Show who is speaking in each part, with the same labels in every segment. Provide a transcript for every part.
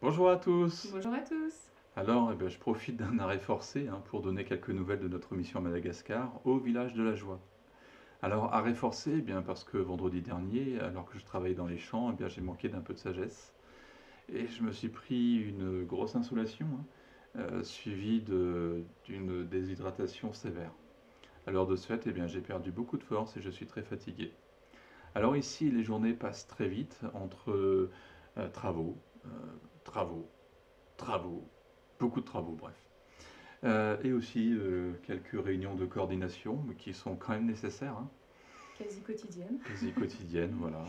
Speaker 1: Bonjour à tous.
Speaker 2: Bonjour à tous.
Speaker 1: Alors, je profite d'un arrêt forcé pour donner quelques nouvelles de notre mission à Madagascar, au village de la Joie. Alors, arrêt forcé, parce que vendredi dernier, alors que je travaillais dans les champs, j'ai manqué d'un peu de sagesse et je me suis pris une grosse insolation, suivie d'une déshydratation sévère. Alors de ce fait, j'ai perdu beaucoup de force et je suis très fatigué. Alors ici, les journées passent très vite entre travaux, euh, travaux, travaux, beaucoup de travaux, bref. Et aussi quelques réunions de coordination, mais qui sont quand même nécessaires,
Speaker 2: Quasi quotidienne.
Speaker 1: quasi quotidiennes, voilà.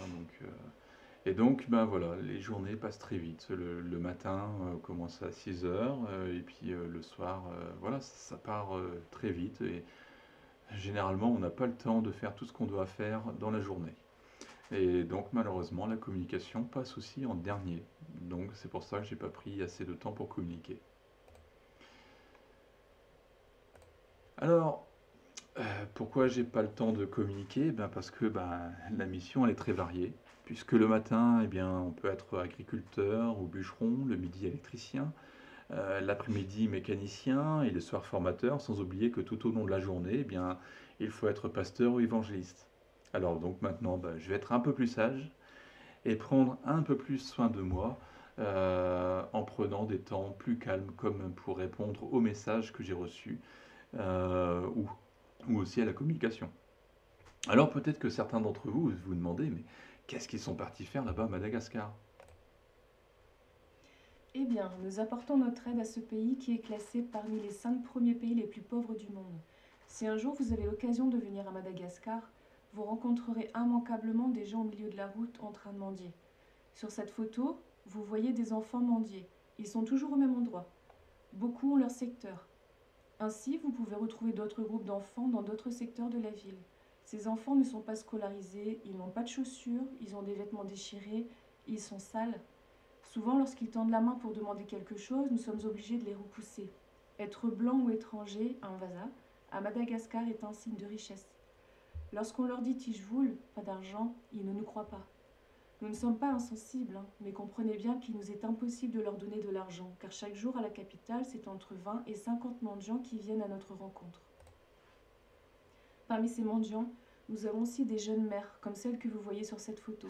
Speaker 1: Et donc, voilà, les journées passent très vite. Le matin commence à 6 heures, et puis le soir, voilà, ça part très vite. Et généralement, on n'a pas le temps de faire tout ce qu'on doit faire dans la journée. Et donc, malheureusement, la communication passe aussi en dernier. Donc, c'est pour ça que j'ai pas pris assez de temps pour communiquer. Alors, pourquoi j'ai pas le temps de communiquer? Parce que la mission elle est très variée. Puisque le matin, on peut être agriculteur ou bûcheron, le midi électricien, l'après-midi mécanicien et le soir formateur, sans oublier que tout au long de la journée, il faut être pasteur ou évangéliste. Alors donc maintenant, je vais être un peu plus sage et prendre un peu plus soin de moi en prenant des temps plus calmes, comme pour répondre aux messages que j'ai reçus ou aussi à la communication. Alors peut-être que certains d'entre vous vous demandez, mais qu'est-ce qu'ils sont partis faire là-bas à Madagascar?
Speaker 2: Eh bien, nous apportons notre aide à ce pays qui est classé parmi les 5 premiers pays les plus pauvres du monde. Si un jour vous avez l'occasion de venir à Madagascar, vous rencontrerez immanquablement des gens au milieu de la route en train de mendier. Sur cette photo, vous voyez des enfants mendier. Ils sont toujours au même endroit. Beaucoup ont leur secteur. Ainsi, vous pouvez retrouver d'autres groupes d'enfants dans d'autres secteurs de la ville. Ces enfants ne sont pas scolarisés, ils n'ont pas de chaussures, ils ont des vêtements déchirés, ils sont sales. Souvent, lorsqu'ils tendent la main pour demander quelque chose, nous sommes obligés de les repousser. Être blanc ou étranger, un vasa, à Madagascar est un signe de richesse. Lorsqu'on leur dit Tijvoul, pas d'argent, ils ne nous croient pas. Nous ne sommes pas insensibles, mais comprenez bien qu'il nous est impossible de leur donner de l'argent, car chaque jour à la capitale, c'est entre 20 et 50 mendiants qui viennent à notre rencontre. Parmi ces mendiants, nous avons aussi des jeunes mères, comme celle que vous voyez sur cette photo.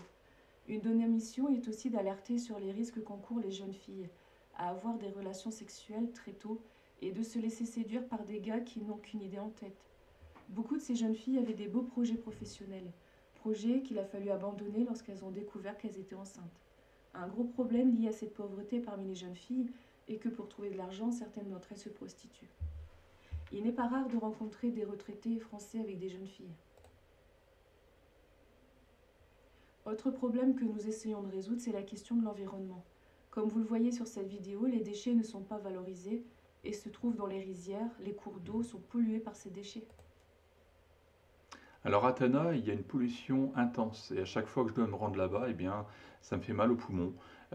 Speaker 2: Une de nos missions est aussi d'alerter sur les risques qu'encourent les jeunes filles à avoir des relations sexuelles très tôt et de se laisser séduire par des gars qui n'ont qu'une idée en tête. Beaucoup de ces jeunes filles avaient des beaux projets professionnels, projets qu'il a fallu abandonner lorsqu'elles ont découvert qu'elles étaient enceintes. Un gros problème lié à cette pauvreté parmi les jeunes filles est que pour trouver de l'argent, certaines d'entre elles se prostituent. Il n'est pas rare de rencontrer des retraités français avec des jeunes filles. Autre problème que nous essayons de résoudre, c'est la question de l'environnement. Comme vous le voyez sur cette vidéo, les déchets ne sont pas valorisés et se trouvent dans les rizières, les cours d'eau sont pollués par ces déchets.
Speaker 1: Alors à Tana, il y a une pollution intense et à chaque fois que je dois me rendre là-bas, ça me fait mal aux poumons.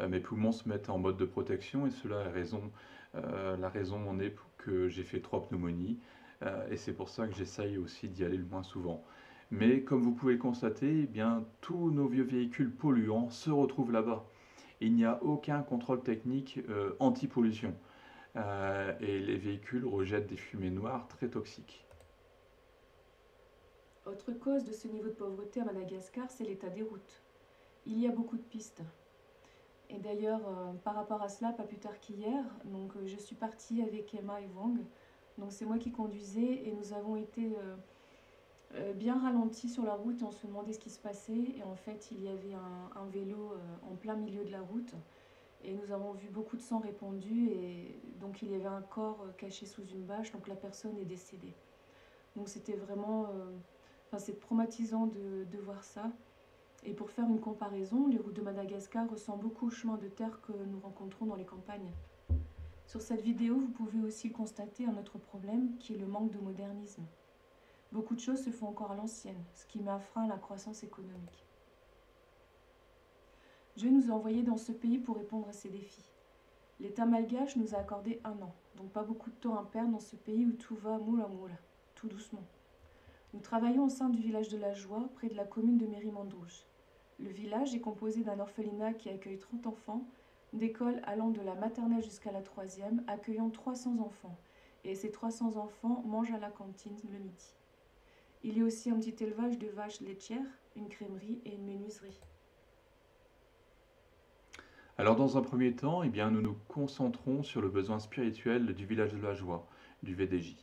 Speaker 1: Mes poumons se mettent en mode de protection et cela est la raison en est que j'ai fait 3 pneumonies et c'est pour ça que j'essaye aussi d'y aller le moins souvent. Mais comme vous pouvez le constater, tous nos vieux véhicules polluants se retrouvent là-bas. Il n'y a aucun contrôle technique anti-pollution. Et les véhicules rejettent des fumées noires très toxiques.
Speaker 2: Autre cause de ce niveau de pauvreté à Madagascar, c'est l'état des routes. Il y a beaucoup de pistes. Et d'ailleurs, par rapport à cela, pas plus tard qu'hier, je suis partie avec Emma et Wang. Donc c'est moi qui conduisais et nous avons été bien ralentis sur la route et on se demandait ce qui se passait. Et en fait, il y avait un vélo en plein milieu de la route et nous avons vu beaucoup de sang répandu et donc il y avait un corps caché sous une bâche, donc la personne est décédée. Donc c'était vraiment, c'est traumatisant de voir ça. Et pour faire une comparaison, les routes de Madagascar ressemblent beaucoup aux chemins de terre que nous rencontrons dans les campagnes. Sur cette vidéo, vous pouvez aussi constater un autre problème qui est le manque de modernisme. Beaucoup de choses se font encore à l'ancienne, ce qui met un frein à la croissance économique. Dieu nous a envoyés dans ce pays pour répondre à ces défis. L'État malgache nous a accordé 1 an, donc pas beaucoup de temps à perdre dans ce pays où tout va moula moula, tout doucement. Nous travaillons au sein du village de la Joie, près de la commune de Mérimandrouche. Le village est composé d'un orphelinat qui accueille 30 enfants, d'écoles allant de la maternelle jusqu'à la troisième, accueillant 300 enfants. Et ces 300 enfants mangent à la cantine le midi. Il y a aussi un petit élevage de vaches laitières, une crèmerie et une menuiserie.
Speaker 1: Alors dans un premier temps, eh bien, nous nous concentrons sur le besoin spirituel du village de la joie, du VDJ.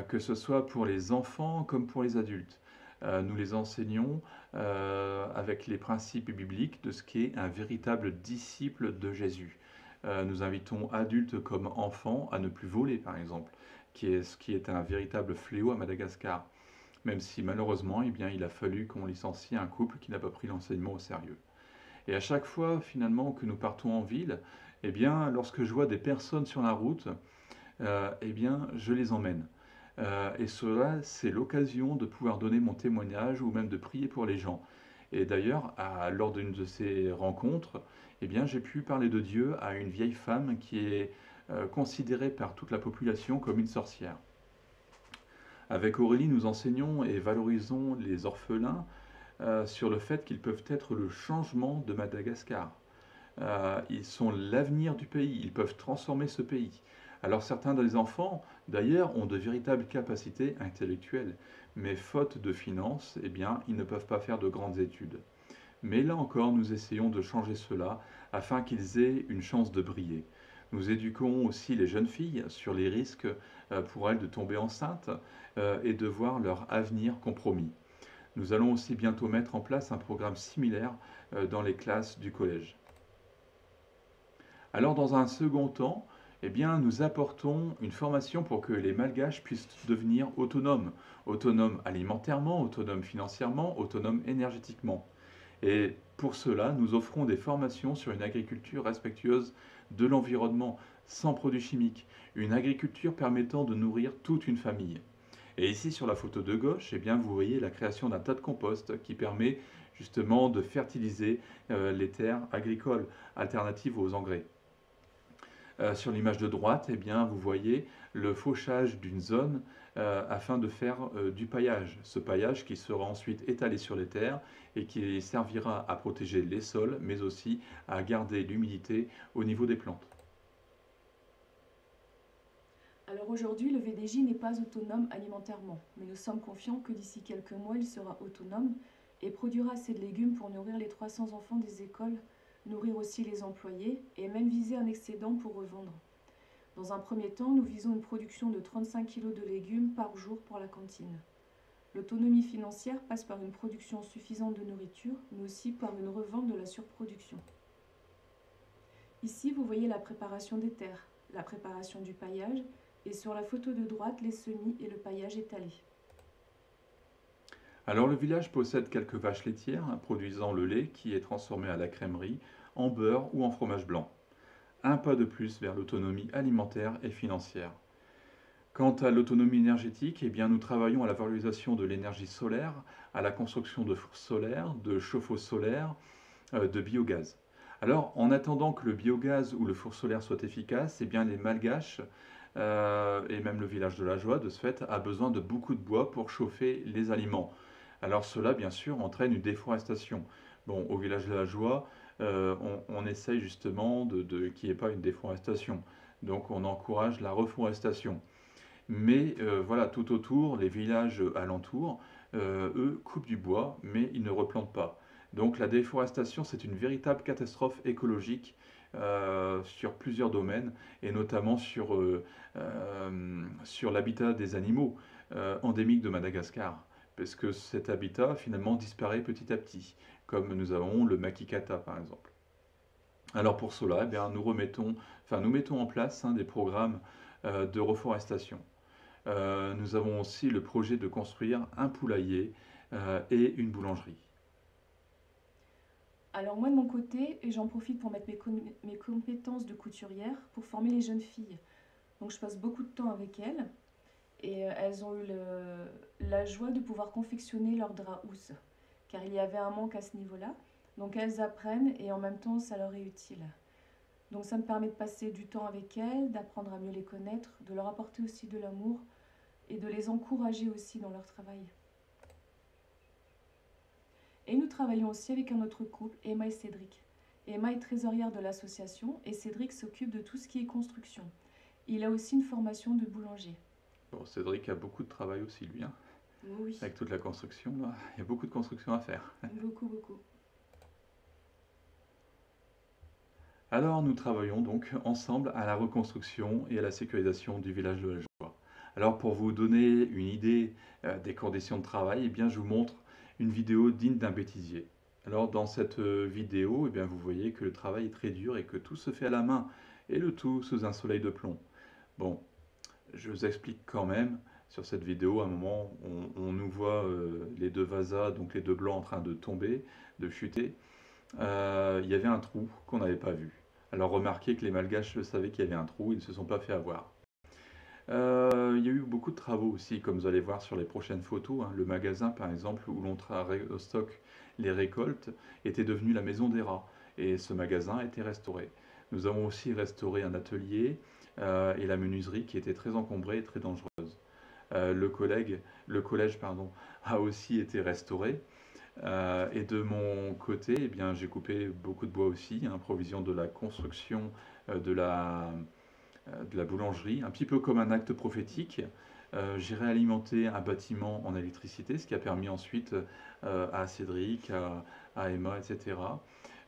Speaker 1: Que ce soit pour les enfants comme pour les adultes. Nous les enseignons avec les principes bibliques de ce qu'est un véritable disciple de Jésus. Nous invitons adultes comme enfants à ne plus voler, par exemple, ce qui est un véritable fléau à Madagascar, même si malheureusement, eh bien, il a fallu qu'on licencie un couple qui n'a pas pris l'enseignement au sérieux. Et à chaque fois, finalement, que nous partons en ville, eh bien, lorsque je vois des personnes sur la route, eh bien, je les emmène. Et cela, c'est l'occasion de pouvoir donner mon témoignage ou même de prier pour les gens. Et d'ailleurs, lors d'une de ces rencontres, eh bien, j'ai pu parler de Dieu à une vieille femme qui est considérée par toute la population comme une sorcière. Avec Aurélie, nous enseignons et valorisons les orphelins sur le fait qu'ils peuvent être le changement de Madagascar. Ils sont l'avenir du pays, ils peuvent transformer ce pays. Alors certains des enfants, d'ailleurs, ont de véritables capacités intellectuelles, mais faute de finances, eh bien, ils ne peuvent pas faire de grandes études. Mais là encore, nous essayons de changer cela afin qu'ils aient une chance de briller. Nous éduquons aussi les jeunes filles sur les risques pour elles de tomber enceintes et de voir leur avenir compromis. Nous allons aussi bientôt mettre en place un programme similaire dans les classes du collège. Alors dans un second temps, eh bien, nous apportons une formation pour que les Malgaches puissent devenir autonomes, autonomes alimentairement, autonomes financièrement, autonomes énergétiquement. Et pour cela, nous offrons des formations sur une agriculture respectueuse de l'environnement, sans produits chimiques, une agriculture permettant de nourrir toute une famille. Et ici sur la photo de gauche, eh bien, vous voyez la création d'un tas de compost qui permet justement de fertiliser les terres agricoles alternatives aux engrais. Sur l'image de droite, eh bien, vous voyez le fauchage d'une zone afin de faire du paillage. Ce paillage qui sera ensuite étalé sur les terres et qui servira à protéger les sols, mais aussi à garder l'humidité au niveau des plantes.
Speaker 2: Alors aujourd'hui, le VDJ n'est pas autonome alimentairement, mais nous sommes confiants que d'ici quelques mois, il sera autonome et produira assez de légumes pour nourrir les 300 enfants des écoles, nourrir aussi les employés et même viser un excédent pour revendre. Dans un premier temps, nous visons une production de 35 kg de légumes par jour pour la cantine. L'autonomie financière passe par une production suffisante de nourriture, mais aussi par une revente de la surproduction. Ici, vous voyez la préparation des terres, la préparation du paillage, et sur la photo de droite, les semis et le paillage étalé.
Speaker 1: Alors le village possède quelques vaches laitières produisant le lait qui est transformé à la crèmerie, en beurre ou en fromage blanc. Un pas de plus vers l'autonomie alimentaire et financière. Quant à l'autonomie énergétique, eh bien, nous travaillons à la valorisation de l'énergie solaire, à la construction de fours solaires, de chauffe-eau solaires, de biogaz. Alors, en attendant que le biogaz ou le four solaire soit efficace, eh bien, les Malgaches et même le village de la Joie, de ce fait, a besoin de beaucoup de bois pour chauffer les aliments. Alors cela, bien sûr, entraîne une déforestation. Bon, au village de la Joie, on essaye justement qu'il n'y ait pas une déforestation. Donc on encourage la reforestation. Mais voilà, tout autour, les villages alentours, eux, coupent du bois, mais ils ne replantent pas. Donc la déforestation, c'est une véritable catastrophe écologique sur plusieurs domaines, et notamment sur l'habitat des animaux endémiques de Madagascar, parce que cet habitat finalement disparaît petit à petit, comme nous avons le makikata par exemple. Alors pour cela, eh bien, nous mettons en place des programmes de reforestation. Nous avons aussi le projet de construire un poulailler et une boulangerie.
Speaker 2: Alors moi de mon côté, et j'en profite pour mettre mes compétences de couturière pour former les jeunes filles. Donc je passe beaucoup de temps avec elles et elles ont eu la joie de pouvoir confectionner leurs draps housses, car il y avait un manque à ce niveau-là. Donc elles apprennent et en même temps ça leur est utile. Donc ça me permet de passer du temps avec elles, d'apprendre à mieux les connaître, de leur apporter aussi de l'amour et de les encourager aussi dans leur travail. Et nous travaillons aussi avec un autre couple, Emma et Cédric. Emma est trésorière de l'association et Cédric s'occupe de tout ce qui est construction. Il a aussi une formation de boulanger.
Speaker 1: Bon, Cédric a beaucoup de travail aussi, lui, hein.
Speaker 2: Oui,
Speaker 1: Avec toute la construction, là, il y a beaucoup de construction à faire.
Speaker 2: beaucoup, beaucoup.
Speaker 1: Alors nous travaillons donc ensemble à la reconstruction et à la sécurisation du village de la Joie. Alors pour vous donner une idée des conditions de travail, eh bien, je vous montre une vidéo digne d'un bêtisier. Alors dans cette vidéo, eh bien, vous voyez que le travail est très dur et que tout se fait à la main, et le tout sous un soleil de plomb. Bon, je vous explique quand même, sur cette vidéo, à un moment, on nous voit les deux vasas, donc les deux blancs en train de tomber, de chuter. Il y avait un trou qu'on n'avait pas vu. Alors remarquez que les Malgaches savaient qu'il y avait un trou, ils ne se sont pas fait avoir. Il y a eu beaucoup de travaux aussi, comme vous allez voir sur les prochaines photos, hein. Le magasin, par exemple, où l'on stocke les récoltes, était devenu la maison des rats. Et ce magasin a été restauré. Nous avons aussi restauré un atelier et la menuiserie qui était très encombrée et très dangereuse. Le collège, pardon, a aussi été restauré. Et de mon côté, eh bien, j'ai coupé beaucoup de bois aussi, hein, provision de la construction de la boulangerie, un petit peu comme un acte prophétique. J'ai réalimenté un bâtiment en électricité, ce qui a permis ensuite à Cédric, à Emma, etc.,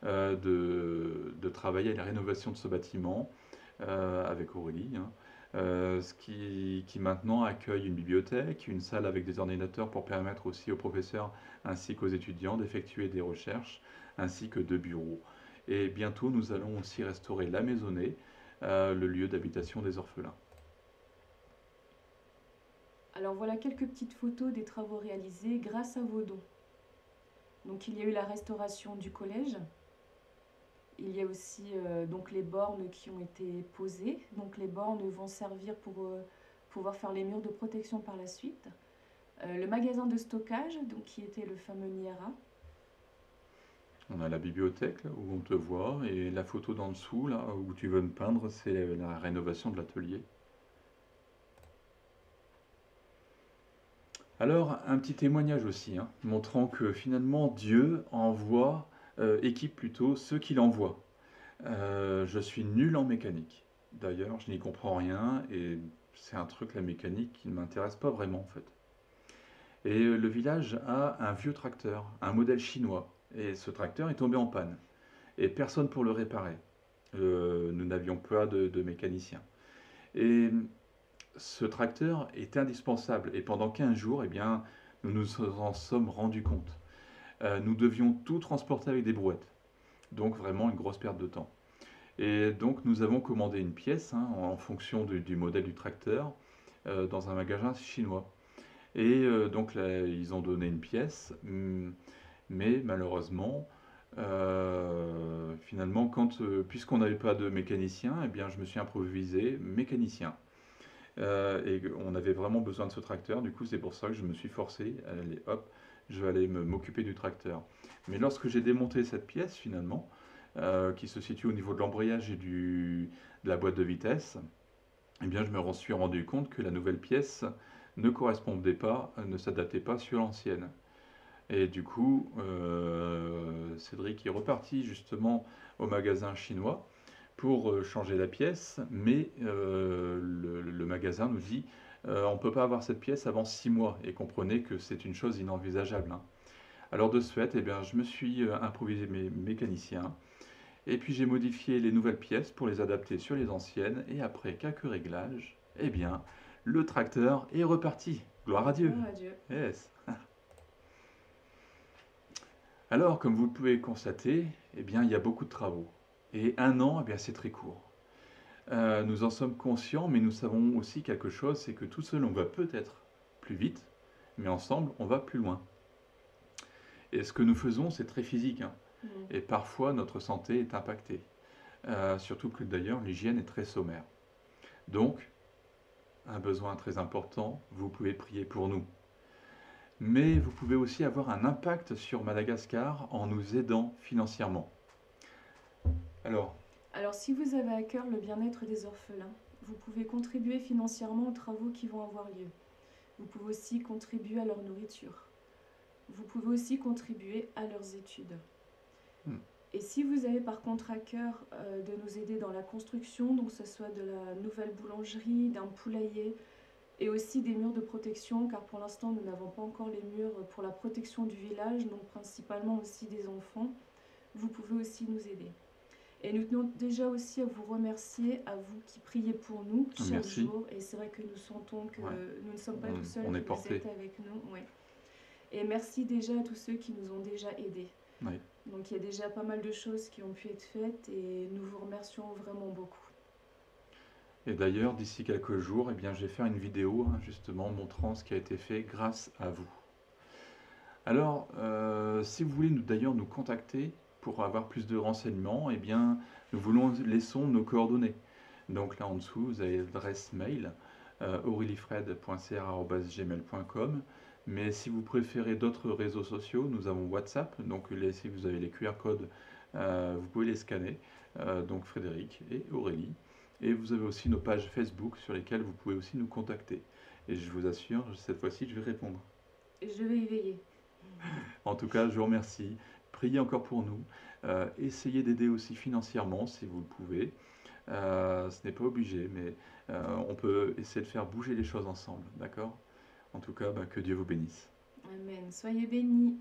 Speaker 1: de travailler à la rénovation de ce bâtiment avec Aurélie, hein. Ce qui maintenant accueille une bibliothèque, une salle avec des ordinateurs pour permettre aussi aux professeurs ainsi qu'aux étudiants d'effectuer des recherches, ainsi que de bureaux. Et bientôt, nous allons aussi restaurer la maisonnée, le lieu d'habitation des orphelins.
Speaker 2: Alors voilà quelques petites photos des travaux réalisés grâce à vos dons. Donc il y a eu la restauration du collège. Il y a aussi donc les bornes qui ont été posées. Donc les bornes vont servir pour pouvoir faire les murs de protection par la suite. Le magasin de stockage, donc, qui était le fameux Niara.
Speaker 1: On a la bibliothèque là, où on te voit, et la photo d'en dessous, là, où tu veux me peindre, c'est la rénovation de l'atelier. Alors, un petit témoignage aussi, hein, montrant que finalement Dieu équipe plutôt ceux qu'il envoie. Je suis nul en mécanique. D'ailleurs, je n'y comprends rien et c'est un truc, la mécanique, qui ne m'intéresse pas vraiment en fait. Et le village a un vieux tracteur, un modèle chinois. Et ce tracteur est tombé en panne. Et personne pour le réparer. Nous n'avions pas de mécanicien. Et ce tracteur est indispensable. Et pendant 15 jours, eh bien, nous nous en sommes rendus compte. Nous devions tout transporter avec des brouettes. Donc vraiment une grosse perte de temps. Et donc nous avons commandé une pièce, hein, en fonction du modèle du tracteur dans un magasin chinois. Et donc là, ils ont donné une pièce, mais malheureusement, finalement, puisqu'on n'avait pas de mécanicien, eh bien, je me suis improvisé mécanicien. Et on avait vraiment besoin de ce tracteur, du coup c'est pour ça que je me suis forcé, allez hop, je vais aller m'occuper du tracteur. Mais lorsque j'ai démonté cette pièce finalement, qui se situe au niveau de l'embrayage et de la boîte de vitesse, eh bien je me suis rendu compte que la nouvelle pièce ne correspondait pas, ne s'adaptait pas sur l'ancienne. Et du coup, Cédric est reparti justement au magasin chinois pour changer la pièce, mais le magasin nous dit on ne peut pas avoir cette pièce avant 6 mois, et comprenez que c'est une chose inenvisageable, hein. Alors de ce fait, eh bien, je me suis improvisé mes mécaniciens, et puis j'ai modifié les nouvelles pièces pour les adapter sur les anciennes, et après quelques réglages, eh bien, le tracteur est reparti. Gloire à Dieu.
Speaker 2: Gloire à Dieu.
Speaker 1: Yes. Alors, comme vous le pouvez constater, eh bien, il y a beaucoup de travaux. Et un an, eh bien, c'est très court. Nous en sommes conscients, mais nous savons aussi quelque chose, c'est que tout seul, on va peut-être plus vite, mais ensemble, on va plus loin. Et ce que nous faisons, c'est très physique, hein. Et parfois, notre santé est impactée. Surtout que d'ailleurs, l'hygiène est très sommaire. Donc, un besoin très important, vous pouvez prier pour nous. Mais vous pouvez aussi avoir un impact sur Madagascar en nous aidant financièrement.
Speaker 2: Alors, si vous avez à cœur le bien-être des orphelins, vous pouvez contribuer financièrement aux travaux qui vont avoir lieu. Vous pouvez aussi contribuer à leur nourriture. Vous pouvez aussi contribuer à leurs études. Et si vous avez par contre à cœur de nous aider dans la construction, donc que ce soit de la nouvelle boulangerie, d'un poulailler et aussi des murs de protection, car pour l'instant nous n'avons pas encore les murs pour la protection du village, donc principalement aussi des enfants, vous pouvez aussi nous aider. Et nous tenons déjà aussi à vous remercier, à vous qui priez pour nous chaque
Speaker 1: Merci.
Speaker 2: jour. Et c'est vrai que nous sentons que
Speaker 1: Ouais,
Speaker 2: nous ne sommes pas tout seuls,
Speaker 1: on est
Speaker 2: que vous
Speaker 1: porté.
Speaker 2: êtes avec nous. Ouais. Et merci déjà à tous ceux qui nous ont déjà aidés.
Speaker 1: Oui.
Speaker 2: Donc il y a déjà pas mal de choses qui ont pu être faites et nous vous remercions vraiment beaucoup.
Speaker 1: Et d'ailleurs, d'ici quelques jours, eh bien, je vais faire une vidéo justement montrant ce qui a été fait grâce à vous. Alors, si vous voulez d'ailleurs nous contacter pour avoir plus de renseignements, eh bien, laissons nos coordonnées. Donc là en dessous, vous avez l'adresse mail aureliefred.cr@gmail.com. Mais si vous préférez d'autres réseaux sociaux, nous avons WhatsApp. Donc si vous avez les QR codes, vous pouvez les scanner. Donc Frédéric et Aurélie. Et vous avez aussi nos pages Facebook sur lesquelles vous pouvez aussi nous contacter. Et je vous assure, cette fois-ci, je vais répondre.
Speaker 2: Et je vais y veiller.
Speaker 1: En tout cas, je vous remercie. Priez encore pour nous. Essayez d'aider aussi financièrement si vous le pouvez. Ce n'est pas obligé, mais on peut essayer de faire bouger les choses ensemble, d'accord? En tout cas, que Dieu vous bénisse.
Speaker 2: Amen. Soyez bénis.